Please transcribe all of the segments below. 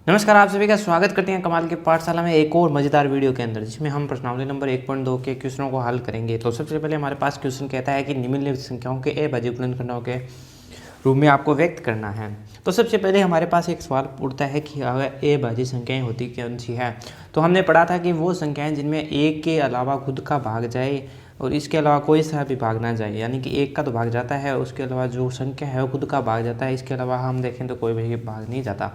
नमस्कार, आप सभी का स्वागत करते हैं कमाल की पाठशाला में एक और मज़ेदार वीडियो के अंदर, जिसमें हम प्रश्नावली नंबर 1.2 के क्वेश्चनों को हल करेंगे। तो सबसे पहले हमारे पास क्वेश्चन कहता है कि निम्नलिखित संख्याओं के अभाज्य गुणनखंडों के रूप में आपको व्यक्त करना है। तो सबसे पहले हमारे पास एक सवाल उठता है कि अगर अभाज्य संख्याएं होती कौन सी है। तो हमने पढ़ा था कि वो संख्याएं जिनमें एक के अलावा खुद का भाग जाए और इसके अलावा कोई सा भी भाग ना जाए, यानी कि एक का तो भाग जाता है, उसके अलावा जो संख्या है वो खुद का भाग जाता है, इसके अलावा हम देखें तो कोई भी भाग नहीं जाता।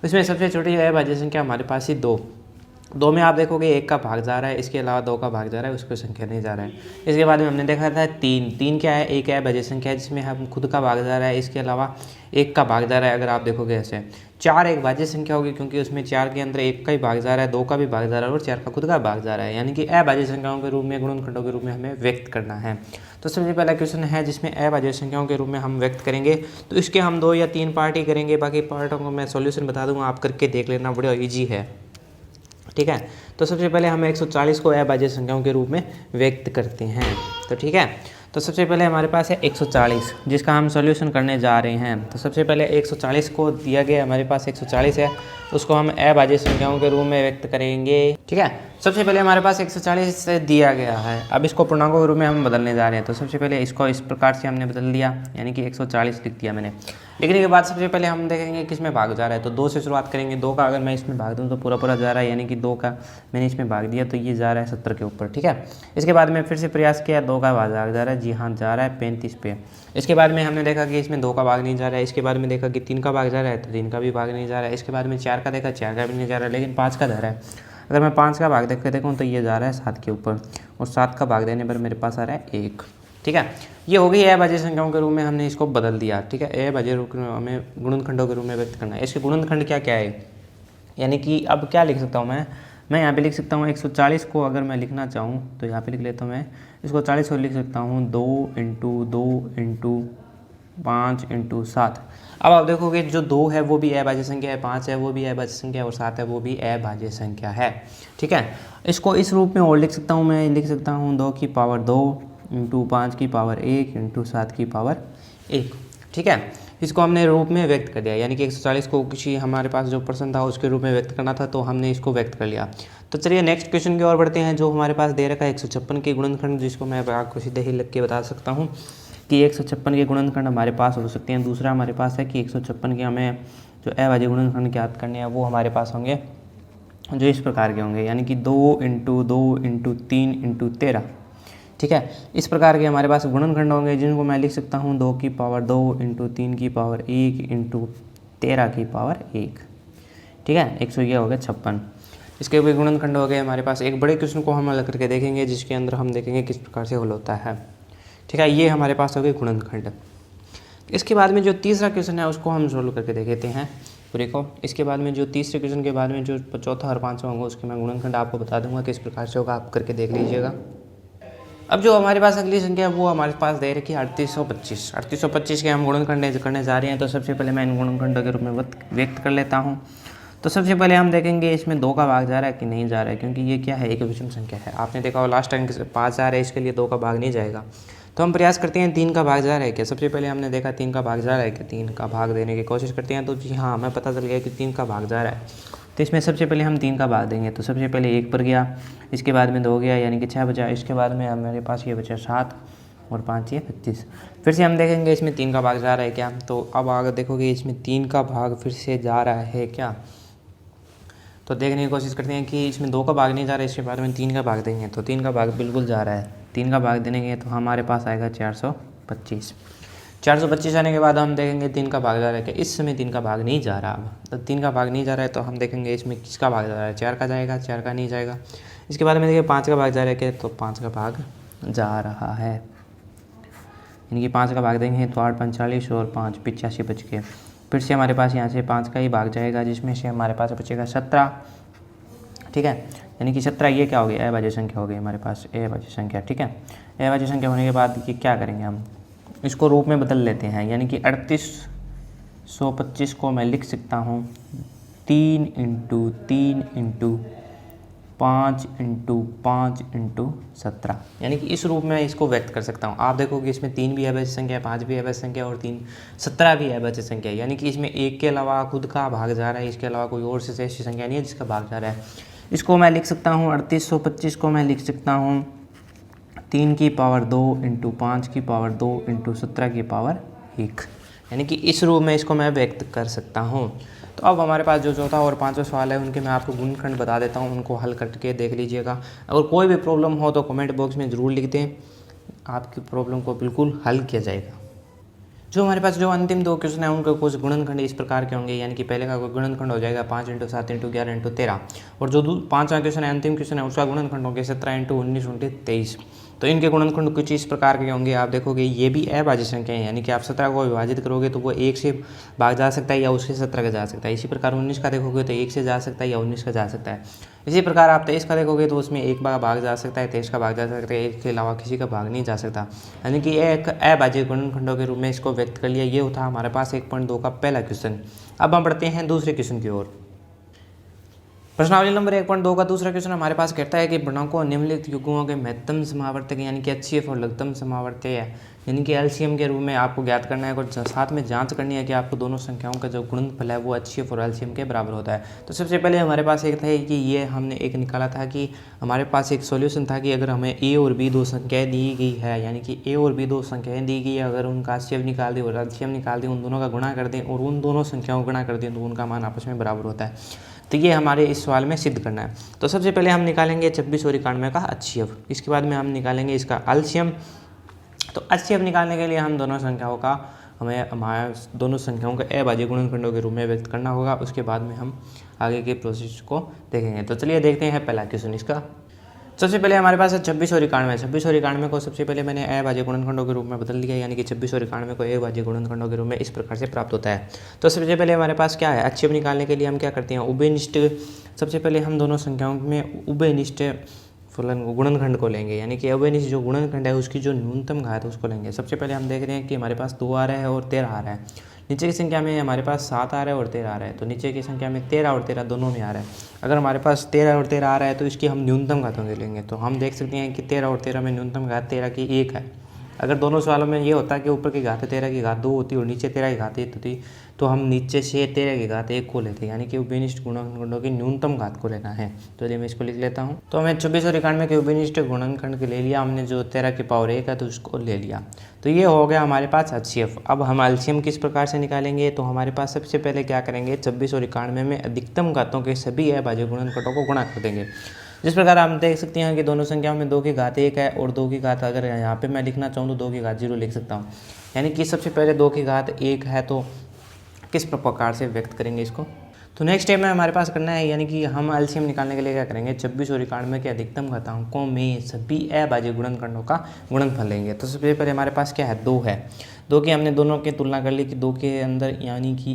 इसमें सबसे छोटी अभाज्य संख्या हमारे पास ही दो में आप देखोगे एक का भाग जा रहा है, इसके अलावा दो का भाग जा रहा है, उसकी संख्या नहीं जा रहा है। इसके बाद में हमने देखा था तीन क्या है, एक अभाज्य संख्या है जिसमें हम खुद का भाग जा रहा है, इसके अलावा एक का भाग जा रहा है। अगर आप देखोगे ऐसे चार एक भाज्य संख्या होगी, क्योंकि उसमें चार के अंदर एक का ही भाग जा रहा है, दो का भी भाग जा रहा है और चार का खुद का भाग जा रहा है, यानी कि अभाज्य संख्याओं के रूप में गुणनखंडों के रूप में हमें व्यक्त करना है। तो सबसे पहला क्वेश्चन है जिसमें अभाज्य संख्याओं के रूप में हम व्यक्त करेंगे। तो इसके हम 2 या 3 पार्ट ही करेंगे, बाकी पार्टों को मैं सॉल्यूशन बता दूंगा, आप करके देख लेना, बड़ा ईजी है। ठीक है, तो सबसे पहले हम 140 को अभाज्य संख्याओं के रूप में व्यक्त करते हैं। तो ठीक है, तो सबसे पहले हमारे पास है 140, जिसका हम सॉल्यूशन करने जा रहे हैं। तो सबसे पहले 140 को दिया गया, हमारे पास 140 है, उसको हम अभाज्य संख्याओं के रूप में व्यक्त करेंगे। ठीक है, सबसे पहले हमारे पास 140 दिया गया है, अब इसको पूर्णांकों के रूप में हम बदलने जा रहे हैं। तो सबसे पहले इसको इस प्रकार से हमने बदल दिया, यानी कि 140 लिख दिया मैंने। लिखने के बाद सबसे पहले हम देखेंगे किसमें भाग जा रहा है। तो 2 से शुरुआत करेंगे। 2 का अगर मैं इसमें भाग दूँ तो पूरा जा रहा है, यानी कि 2 का मैंने इसमें भाग दिया तो ये जा रहा है 70 के ऊपर। ठीक है, इसके बाद में फिर से प्रयास किया, 2 का भाग जा रहा है, जी हाँ जा रहा है 35 पे। इसके बाद में हमने देखा कि इसमें 2 का भाग नहीं जा रहा है। इसके बाद में देखा कि 3 का भाग जा रहा है, तो 3 का भी भाग नहीं जा रहा है। इसके बाद में 4 का देखा, 4 का भी नहीं जा रहा है, लेकिन 5 का जा रहा है। अगर मैं 5 का भाग देख के देखूँ तो ये जा रहा है 7 के ऊपर, और 7 का भाग देने पर मेरे पास आ रहा है 1। ठीक है, ये हो गई अभाज्य संख्याओं के रूप में हमने इसको बदल दिया। ठीक है, अभाज्य रूप में हमें गुणनखंडों के रूप में व्यक्त करना है। इसके गुणनखंड क्या क्या है, यानी कि अब क्या लिख सकता हूँ मैं यहाँ पे लिख सकता हूँ 140 को अगर मैं लिखना चाहूँ तो यहाँ पे लिख लेता हूँ मैं इसको 40 को लिख सकता हूँ 2 × 2 × 5 × 7। अब आप देखोगे जो 2 है वो भी अभाज्य संख्या है, 5 है वो भी अभाज्य संख्या है, और 7 है वो भी अभाज्य संख्या है। ठीक है, इसको इस रूप में और लिख सकता हूँ मैं, लिख सकता हूँ 2 की पावर 2 × 5 की पावर 1 × 7 की पावर 1। ठीक है, इसको हमने रूप में व्यक्त कर दिया, यानी कि 140 को किसी हमारे पास जो पर्सन था उसके रूप में व्यक्त करना था, तो हमने इसको व्यक्त कर लिया। तो चलिए नेक्स्ट क्वेश्चन की ओर बढ़ते हैं, जो हमारे पास दे रखा है 156 के गुणनखंड, जिसको मैं आपको सीधे ही लिख के बता सकता हूँ कि 156 के गुणनखंड हमारे पास हो सकते हैं। दूसरा हमारे पास है कि 156 के हमें जो अभाज्य गुणनखंड ज्ञात करने हैं वो हमारे पास होंगे जो इस प्रकार के होंगे, यानी कि 2 × 2 × 3 × 13। ठीक है, इस प्रकार के हमारे पास गुणनखंड होंगे, जिनको मैं लिख सकता हूँ 2 की पावर 2 × 3 की पावर 1 × 13 की पावर 1। ठीक है, 100 ये हो गया 56। इसके भी गुणनखंड हो गए हमारे पास। एक बड़े क्वेश्चन को हम हल करके देखेंगे, जिसके अंदर हम देखेंगे किस प्रकार से हल होता है। ठीक है, ये हमारे पास हो गए गुणनखंड। इसके बाद में जो तीसरा क्वेश्चन है उसको हम सोल्व करके देख हैं पूरे को। इसके बाद में जो तीसरे क्वेश्चन के बाद में जो चौथा और पाँचवा होगा उसके मैं गुणनखंड आपको बता दूंगा किस प्रकार से होगा, आप करके देख लीजिएगा। अब जो हमारे पास अगली संख्या है वो हमारे पास दे रखी है 3825। 3825 के हम गुणनखंड करने जा रहे हैं। तो सबसे पहले मैं इन गुणनखंडों के रूप में व्यक्त कर लेता हूँ। तो सबसे पहले हम देखेंगे इसमें 2 का भाग जा रहा है कि नहीं जा रहा है, क्योंकि ये क्या है, एक विषम संख्या है। आपने देखा हो लास्ट टाइम 5 आ रहा है, इसके लिए 2 का भाग नहीं जाएगा। तो हम प्रयास करते हैं 3 का भाग जा रहा है क्या। सबसे पहले हमने देखा 3 का भाग जा रहा है कि 3 का भाग देने की कोशिश करते हैं। तो जी हाँ, हमें पता चल गया कि 3 का भाग जा रहा है। तो इसमें सबसे पहले हम 3 का भाग देंगे। तो सबसे पहले 1 पर गया, इसके बाद में 2 गया, यानी कि 6 बचा। इसके बाद में हमारे पास ये बचा 7 और 5 ये 25। फिर से हम देखेंगे इसमें 3 का भाग जा रहा है क्या। तो अब अगर देखोगे इसमें 3 का भाग फिर से जा रहा है क्या, तो देखने की कोशिश करते हैं कि इसमें 2 का भाग नहीं जा रहा है, इसके बाद में 3 का भाग देंगे। तो 3 का भाग बिल्कुल जा रहा है। 3 का भाग देंगे तो हमारे पास आएगा 425। 425 आने के बाद हम देखेंगे 3 का भाग जा रहा है कि इस समय 3 का भाग नहीं जा रहा। अब तो 3 का भाग नहीं जा रहा है, तो हम देखेंगे इसमें किसका भाग जा रहा है। 4 का जाएगा, 4 का नहीं जाएगा। इसके बाद में देखिए 5 का भाग जा रहा है कि, तो 5 का भाग जा रहा है, यानी कि 5 का भाग देंगे तो 8 × 45 और 5 × 85 बच गए। फिर से हमारे पास यहाँ से 5 का ही भाग जाएगा, जिसमें से हमारे पास बचेगा 17। ठीक है, यानी कि 17 ये क्या हो गया, अभाज्य संख्या हो गई हमारे पास, अभाज्य संख्या। ठीक है, अभाज्य संख्या होने के बाद ये क्या करेंगे, हम इसको रूप में बदल लेते हैं, यानी कि 3825 को मैं लिख सकता हूँ 3 × 3 × 5 इंटू 17, यानी कि इस रूप में इसको व्यक्त कर सकता हूँ। आप देखोगे इसमें 3 भी अभाज्य संख्या है, 5 भी अभाज्य संख्या और 17 भी अभाज्य संख्या है, यानी कि इसमें एक के अलावा खुद का भाग जा रहा है, इसके अलावा कोई और से ऐसी संख्या नहीं है जिसका भाग जा रहा है। इसको मैं लिख सकता हूँ 3825 को मैं लिख सकता हूँ 3 की पावर 2 इंटू 5 की पावर 2 इंटू 17 की पावर 1, यानी कि इस रूप में इसको मैं व्यक्त कर सकता हूँ। तो अब हमारे पास जो चौथा और पांचवा सवाल है उनके मैं आपको गुणनखंड बता देता हूँ, उनको हल करके देख लीजिएगा। अगर कोई भी प्रॉब्लम हो तो कमेंट बॉक्स में ज़रूर लिख दें, आपकी प्रॉब्लम को बिल्कुल हल किया जाएगा। जो हमारे पास जो अंतिम 2 क्वेश्चन है उनके कुछ गुणनखंड इस प्रकार के होंगे, यानी कि पहले का गुणनखंड हो जाएगा 5 इंटू 7 इंटू 11 इंटू 13, और जो पाँचवा क्वेश्चन है अंतिम क्वेश्चन है उसका गुणनखंड होंगे 17 इंटू 19 इंटू 23। तो इनके गुणनखंड कुछ इस प्रकार के होंगे। आप देखोगे ये भी अभाज्य संख्या है, यानी कि आप 17 को विभाजित करोगे तो वो 1 से भाग जा सकता है या उससे 17 का जा सकता है। इसी प्रकार 19 का देखोगे तो 1 से जा सकता है या 19 का जा सकता है। इसी प्रकार आप 23 का देखोगे तो उसमें एक बार भाग जा सकता है, 23 का भाग जा सकता है, एक के अलावा किसी का भाग नहीं जा सकता, यानी कि एक अभाज्य गुणनखंडों के रूप में इसको व्यक्त कर लिया। ये था हमारे पास 1.2 का पहला क्वेश्चन। अब हम बढ़ते हैं दूसरे क्वेश्चन की ओर। प्रश्नावली नंबर 1.2 का दूसरा क्वेश्चन हमारे पास कहता है कि पूर्णांकों निम्नलिखित युग्मों के महत्तम समावर्तक यानी कि HCF और लघुत्तम समावर्तक यानी कि LCM के रूप में आपको ज्ञात करना है और साथ में जांच करनी है कि आपको दोनों संख्याओं का जो गुणनफल है वो HCF और LCM के बराबर होता है। तो सबसे पहले हमारे पास एक था कि ये हमने एक निकाला था कि हमारे पास एक सॉल्यूशन था कि अगर हमें A और B 2 संख्याएँ दी गई है, यानी कि A और B 2 संख्याएँ दी गई है, अगर उनका HCF निकाल दें और LCM निकाल दें, उन दोनों का गुणा कर दें और उन दोनों संख्याओं को गुणा कर दें तो उनका मान आपस में बराबर होता है। तो ये हमारे इस सवाल में सिद्ध करना है। तो सबसे पहले हम निकालेंगे 26 और 91 का HCF, इसके बाद में हम निकालेंगे इसका LCM। तो HCF निकालने के लिए हम दोनों संख्याओं का हमारे दोनों संख्याओं का अभाज्य गुणनखंडों के रूप में व्यक्त करना होगा। उसके बाद में हम आगे के प्रोसेस को देखेंगे। तो चलिए देखते हैं पहला क्वेश्चन इसका। सबसे पहले हमारे पास है 26 और 91। 26 और 91 को सबसे पहले मैंने अभाज्य गुणनखंडों के रूप में बदल दिया, यानी कि 26 और 91 को अभाज्य गुणनखंडों के रूप में इस प्रकार से प्राप्त होता है। तो सबसे पहले हमारे पास क्या है, HCF निकालने के लिए हम क्या करते हैं, उभयनिष्ठ। सबसे पहले हम दोनों संख्याओं में उभयनिष्ठ फलन गुणनखंड को लेंगे, यानी कि उभयनिष्ठ जो गुणनखंड है उसकी जो न्यूनतम घात है उसको लेंगे। सबसे पहले हम देख रहे हैं कि हमारे पास 2 आ रहा है और 13 आ रहा है। नीचे की संख्या में हमारे पास 7 आ रहा है और 13 आ रहा है, तो नीचे की संख्या में 13 और 13 दोनों में आ रहा है। अगर हमारे पास 13 और 13 आ रहा है तो इसकी हम न्यूनतम घातों के लेंगे। तो हम देख सकते हैं कि 13 और 13 में न्यूनतम घात 13 की 1 है। अगर दोनों सवालों में ये होता है कि ऊपर की घात 13 की घात 2 होती और नीचे 13 की घात 1 होती, तो हम नीचे से 13 की घात 1 को लेते, यानी कि उभयनिष्ठ गुणनखंडों की न्यूनतम घात को लेना है। तो चलिए मैं इसको लिख लेता हूँ। तो हमें 26 और 91 के उभयनिष्ठ गुणनखंड के ले लिया हमने, जो 13 की पावर 1 है तो उसको ले लिया। तो ये हो गया हमारे पास HCF। अब हम LCM किस प्रकार से निकालेंगे, तो हमारे पास सबसे पहले क्या करेंगे, 26 और 91 में अधिकतम घातों के सभी अभाज्य गुणनखंडों को गुणा कर देंगे। जिस प्रकार हम देख सकते हैं कि दोनों संख्याओं में 2 की घात 1 है और 2 की घात, अगर यहाँ पे मैं लिखना चाहूँ तो 2 की घात 0 लिख सकता हूँ, यानी कि सबसे पहले 2 की घात 1 है। तो किस प्रकार से व्यक्त करेंगे इसको, तो नेक्स्ट स्टेप में हमारे पास करना है, यानी कि हम LCM निकालने के लिए क्या करेंगे, 26 और 91 के अधिकतम घातांकों में सभी अभाज्य गुणनखंडों का गुणनफल लेंगे। तो सबसे पहले हमारे पास क्या है, 2 है। 2 की हमने दोनों की तुलना कर ली कि 2 के अंदर, यानी कि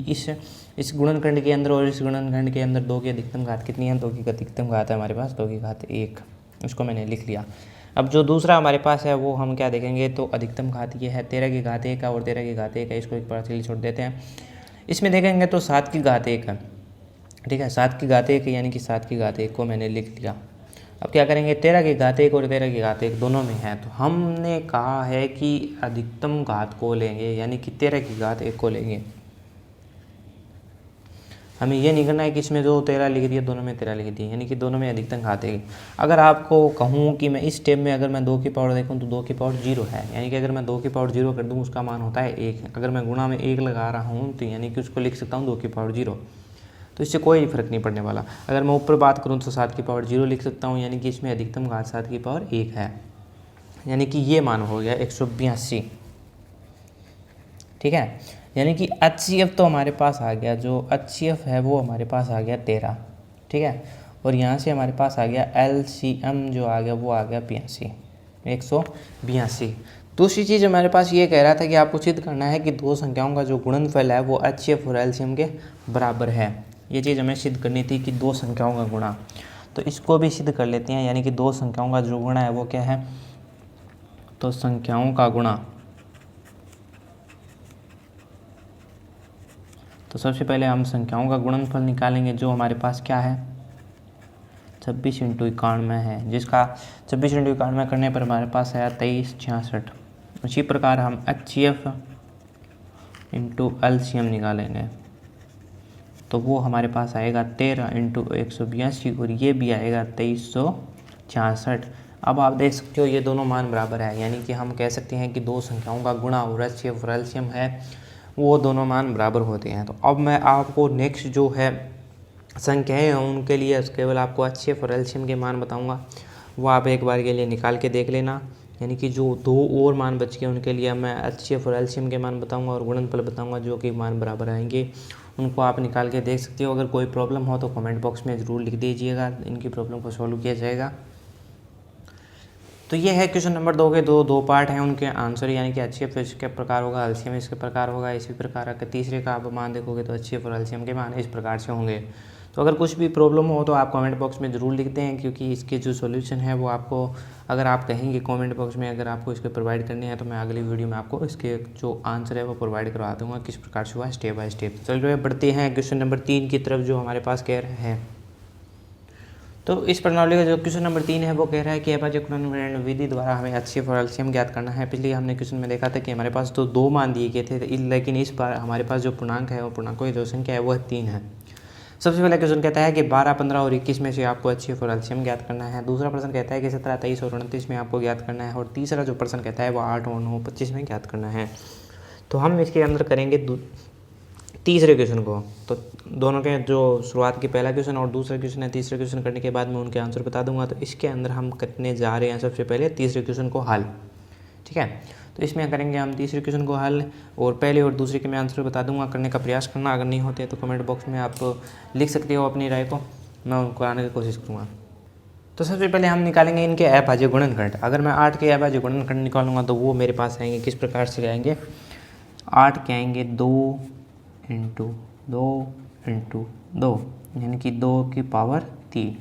इस गुणनखंड के अंदर और इस गुणनखंड के अंदर 2 की अधिकतम घात कितनी है, 2 की अधिकतम घात है हमारे पास 2 की घात 1, उसको मैंने लिख लिया। अब जो दूसरा हमारे पास है वो हम क्या देखेंगे, तो अधिकतम घात ये है 13 की घात 1 है और 13 की घात 1 है, इसको एक बार के लिए छोड़ देते हैं। इसमें देखेंगे तो 7 की घात 1 है, ठीक है, 7 की घात 1 यानी कि 7 की घात 1 को मैंने लिख लिया। अब क्या करेंगे, 13 की घात 1 और 13 की घात 1 दोनों में है, तो हमने कहा है कि अधिकतम घात को लेंगे, यानी कि 13 की घात 1 को लेंगे। हमें ये नहीं करना है कि इसमें जो 13 लिख दिया दोनों में 13 लिख दी, यानी कि दोनों में अधिकतम घात है। अगर आपको कहूँ कि मैं इस स्टेप में अगर मैं 2 की पावर देखूँ तो 2 की पावर 0 है, यानी कि अगर मैं 2 की पावर 0 कर दूँ उसका मान होता है 1। अगर मैं गुणा में 1 लगा रहा हूँ तो यानी कि उसको लिख सकता हूँ 2 की पावर 0, तो इससे कोई फर्क नहीं पड़ने वाला। अगर मैं ऊपर बात करूँ तो 7 की पावर 0 लिख सकता हूँ, यानी कि इसमें अधिकतम घात 7 की पावर 1 है, यानी कि ये मान हो गया 182, ठीक है। यानी कि HCF तो हमारे पास आ गया, जो HCF है वो हमारे पास आ गया 13, ठीक है, और यहाँ से हमारे पास आ गया LCM जो आ गया वो आ गया 82, 182। दूसरी चीज़ हमारे पास ये कह रहा था कि आपको सिद्ध करना है कि दो संख्याओं का जो गुणनफल है वो HCF और LCM के बराबर है। ये चीज़ हमें सिद्ध करनी थी कि दो संख्याओं का गुणा, तो इसको भी सिद्ध कर लेते हैं, यानी कि दो संख्याओं का जो गुणा है वो क्या है, तो संख्याओं का गुणा। तो सबसे पहले हम संख्याओं का गुणनफल निकालेंगे, जो हमारे पास क्या है 26 इंटू 91 है, जिसका 26 इंटू 91 करने पर हमारे पास आया 2366। उसी प्रकार हम HCF इंटू LCM निकालेंगे तो वो हमारे पास आएगा 13 इंटू 182 और ये भी आएगा 2366। अब आप देख सकते हो ये दोनों मान बराबर है, यानी कि हम कह सकते हैं कि दो संख्याओं का गुणा और HCF और LCM है वो दोनों मान बराबर होते हैं। तो अब मैं आपको नेक्स्ट जो है संख्याएं हैं उनके लिए केवल आपको HCF और LCM के मान बताऊंगा, वो आप एक बार के लिए निकाल के देख लेना। यानी कि जो दो और मान बच गए उनके लिए मैं HCF और LCM के मान बताऊंगा और गुणनफल बताऊंगा, जो कि मान बराबर आएंगे उनको आप निकाल के देख सकते हो। अगर कोई प्रॉब्लम हो तो कमेंट बॉक्स में ज़रूर लिख दीजिएगा, इनकी प्रॉब्लम को सॉल्व किया जाएगा। तो ये है क्वेश्चन नंबर 2 के दो पार्ट हैं उनके आंसर, यानी कि HCF इसके प्रकार होगा, LCM इसके प्रकार होगा। इसी प्रकार का तीसरे का आप मान देखोगे तो HCF और LCM के मान इस प्रकार से होंगे। तो अगर कुछ भी प्रॉब्लम हो तो आप कमेंट बॉक्स में ज़रूर लिखते हैं, क्योंकि इसके जो सॉल्यूशन है वो आपको अगर आप कहेंगे कमेंट बॉक्स में अगर आपको इसके प्रोवाइड करने हैं तो मैं अगली वीडियो में आपको इसके जो आंसर है वो प्रोवाइड करवा दूँगा किस प्रकार से हुआ स्टेप बाय स्टेप। चलिए बढ़ते हैं क्वेश्चन नंबर 3 की तरफ, जो हमारे पास कह रहे हैं। तो इस प्रणाली का जो क्वेश्चन नंबर 3 है वो कह रहा है कि अभाज्य गुणन विधि द्वारा हमें HCF और LCM ज्ञात करना है। पिछले हमने क्वेश्चन में देखा था कि हमारे पास तो दो मान दिए गए थे, लेकिन इस बार हमारे पास जो पूर्णांक है वो पूर्णांकों की जो संख्या है वह 3 है। सबसे पहला क्वेश्चन कहता है कि 12, 15 और 21 में से आपको HCF और LCM ज्ञात करना है। दूसरा प्रश्न कहता है कि 17, 23 और 29 में आपको ज्ञात करना है। और तीसरा जो प्रश्न कहता है वो 8 और 9, 25 में ज्ञात करना है। तो हम इसके अंदर करेंगे तीसरे क्वेश्चन को। तो दोनों के जो शुरुआत की पहला क्वेश्चन और दूसरा क्वेश्चन है, तीसरे क्वेश्चन करने के बाद मैं उनके आंसर बता दूंगा। तो इसके अंदर हम करने जा रहे हैं सबसे पहले तीसरे क्वेश्चन को हल, ठीक है। तो इसमें करेंगे हम तीसरे क्वेश्चन को हल, और पहले और दूसरे के मैं आंसर बता दूंगा। करने का प्रयास करना, अगर नहीं होते तो कमेंट बॉक्स में आप लिख सकते हो अपनी राय को, मैं उनको आने की कोशिश करूँगा। तो सबसे पहले हम निकालेंगे इनके अभाज्य गुणनखंड। अगर मैं 8 के अभाज्य गुणनखंड निकालूंगा तो वो मेरे पास आएंगे किस प्रकार से आएंगे। 8 के आएंगे 2 इंटू 2 इंटू 2, यानी कि 2 की पावर 3।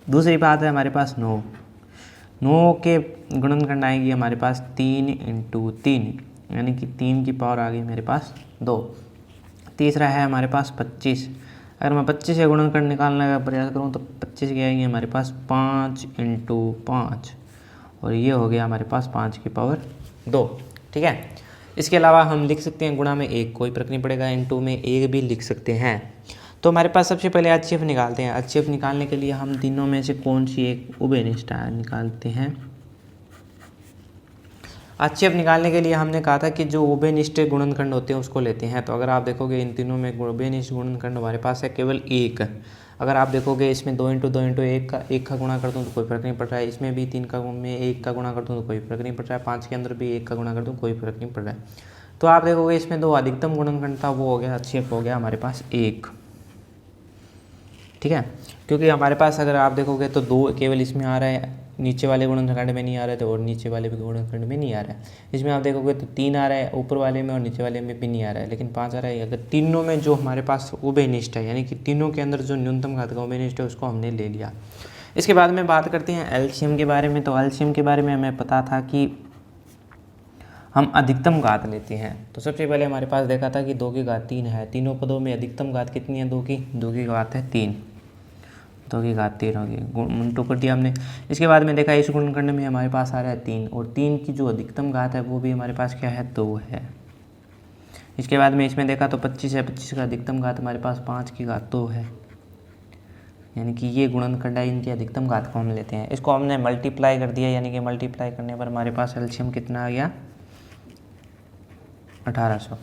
दूसरी बात है हमारे पास 9 के गुणनखंड आएंगी हमारे पास 3 इंटू 3, यानी कि 3 की पावर आ गई मेरे पास 2। तीसरा है हमारे पास 25। अगर मैं 25 से गुणनखंड निकालने का प्रयास करूं तो 25 की आएंगी हमारे पास 5 इंटू 5, और ये हो गया हमारे पास 5 की पावर 2, ठीक है। इसके अलावा हम लिख सकते हैं गुणा में 1, कोई फर्क नहीं पड़ेगा, इंटू में 1 भी लिख सकते हैं। तो हमारे पास सबसे पहले HCF निकालते हैं। HCF निकालने के लिए हम तीनों में से कौन सी एक उभयनिष्ठ निकालते हैं। HCF निकालने के लिए हमने कहा था कि जो उभयनिष्ठ गुणनखंड होते हैं उसको लेते हैं। तो अगर आप देखोगे इन तीनों में उभयनिष्ठ गुणनखंड हमारे पास है केवल 1। अगर आप देखोगे इसमें 2 इंटू 2 इंटू 1 का गुणा कर दूँ तो कोई फर्क नहीं पड़ रहा है। इसमें भी 3 का में 1 का गुणा कर दूँ तो कोई फर्क नहीं पड़ रहा है। 5 के अंदर भी 1 का गुणा कर दूँ कोई फर्क नहीं पड़ रहा है। तो आप देखोगे इसमें 2 अधिकतम गुणनखंड था, वो हो गया HCF हो गया हमारे पास 1, ठीक है। क्योंकि हमारे पास अगर आप देखोगे तो 2 केवल इसमें आ रहा है, नीचे वाले गुणनखंड में नहीं आ रहा है, तो और नीचे वाले भी गुणनखंड में नहीं आ रहा है। इसमें आप देखोगे तो 3 आ रहा है ऊपर वाले में और नीचे वाले में भी नहीं आ रहा है, लेकिन 5 आ रहा है। अगर तीनों में जो हमारे पास उभयनिष्ठ है, यानी कि तीनों के अंदर जो न्यूनतम घात का उभयनिष्ठ है उसको हमने ले लिया। इसके बाद में बात करते हैं LCM के बारे में। तो LCM के बारे में हमें पता था कि हम अधिकतम घात लेते हैं। तो सबसे पहले हमारे पास देखा था कि 2 की घात 3 है। तीनों पदों में अधिकतम घात कितनी है, 2 की घात है 3, 2 की घात 3 होगी, उल्टो कर दिया हमने। इसके बाद में देखा इस गुणनखंड में हमारे पास आ रहा है 3, और 3 की जो अधिकतम घात है वो भी हमारे पास क्या है, 2 है। इसके बाद में इसमें देखा तो 25 है, 25 का अधिकतम घात हमारे पास 5 की घात 2 है, यानी कि ये गुणनखंड है, इनकी अधिकतम घात को हम लेते हैं। इसको हमने मल्टीप्लाई कर दिया, यानी कि मल्टीप्लाई करने पर हमारे पास LCM कितना आ गया, 1800,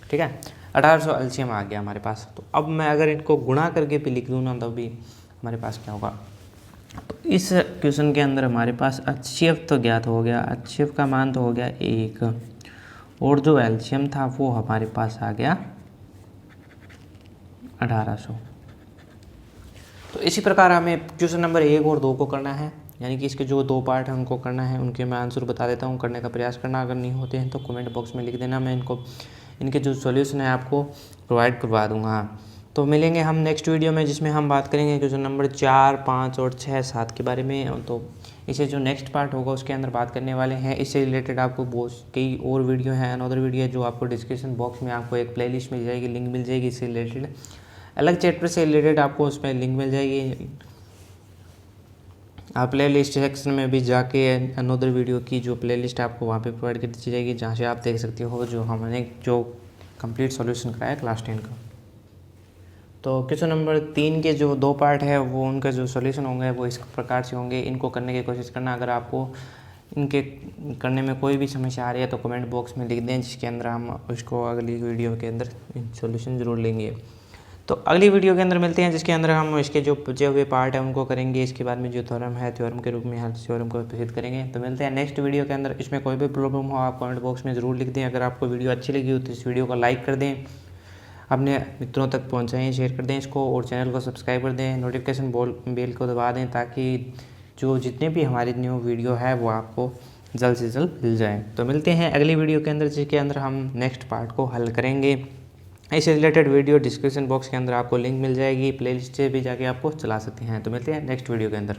ठीक है। 1800 LCM आ गया हमारे पास। तो अब मैं अगर इनको गुणा करके भी लिख दूँ ना तो भी हमारे पास क्या होगा। तो इस क्वेश्चन के अंदर हमारे पास HCF तो ज्ञात हो गया, HCF का मान तो हो गया 1, और जो LCM था वो हमारे पास आ गया 1800। तो इसी प्रकार हमें क्वेश्चन नंबर 1 और 2 को करना है, यानी कि इसके जो 2 पार्ट हैं उनको करना है। उनके मैं आंसर बता देता हूँ, करने का प्रयास करना। अगर नहीं होते हैं तो कमेंट बॉक्स में लिख देना, मैं इनके जो सॉल्यूशन है आपको प्रोवाइड करवा दूँगा। तो मिलेंगे हम नेक्स्ट वीडियो में, जिसमें हम बात करेंगे क्वेश्चन नंबर 4, 5 और 6, 7 के बारे में। तो इसे जो नेक्स्ट पार्ट होगा उसके अंदर बात करने वाले हैं। इससे रिलेटेड आपको बहुत कई और वीडियो हैं, अनदर वीडियो है जो आपको डिस्क्रिप्शन बॉक्स में आपको एक प्लेलिस्ट मिल जाएगी, लिंक मिल जाएगी। इससे रिलेटेड अलग चैप्टर से रिलेटेड आपको उसमें लिंक मिल जाएगी। आप प्ले लिस्ट सेक्शन में भी जाके अनदर वीडियो की जो प्ले लिस्ट आपको वहाँ पे प्रोवाइड कर दी जाएगी, जहाँ से आप देख सकते हो जो हमने जो कंप्लीट सॉल्यूशन कराया क्लास 10 का। तो क्वेश्चन नंबर 3 के जो 2 पार्ट है वो उनका जो सॉल्यूशन होंगे वो इस प्रकार से होंगे। इनको करने की कोशिश करना। अगर आपको इनके करने में कोई भी समस्या आ रही है तो कमेंट बॉक्स में लिख दें, जिसके अंदर हम उसको अगली वीडियो के अंदर सॉल्यूशन ज़रूर लेंगे। तो अगली वीडियो के अंदर मिलते हैं, जिसके अंदर हम इसके जो बचे हुए पार्ट है उनको करेंगे। इसके बाद में जो थ्योरम है थ्योरम के रूप में हर थ्योरम को प्रसिद्ध करेंगे। तो मिलते हैं नेक्स्ट वीडियो के अंदर। इसमें कोई भी प्रॉब्लम हो आप कमेंट बॉक्स में ज़रूर लिख दें। अगर आपको वीडियो अच्छी लगी हो तो इस वीडियो को लाइक कर दें, अपने मित्रों तक पहुंचाएं, शेयर कर दें इसको, और चैनल को सब्सक्राइब कर दें, नोटिफिकेशन बेल को दबा दें, ताकि जो जितने भी हमारी न्यू वीडियो है वो आपको जल्द से जल्द मिल जाए। तो मिलते हैं अगली वीडियो के अंदर, जिसके अंदर हम नेक्स्ट पार्ट को हल करेंगे। इससे रिलेटेड वीडियो डिस्क्रिप्शन बॉक्स के अंदर आपको लिंक मिल जाएगी, प्लेलिस्ट से भी जाके आपको चला सकते हैं। तो मिलते हैं नेक्स्ट वीडियो के अंदर।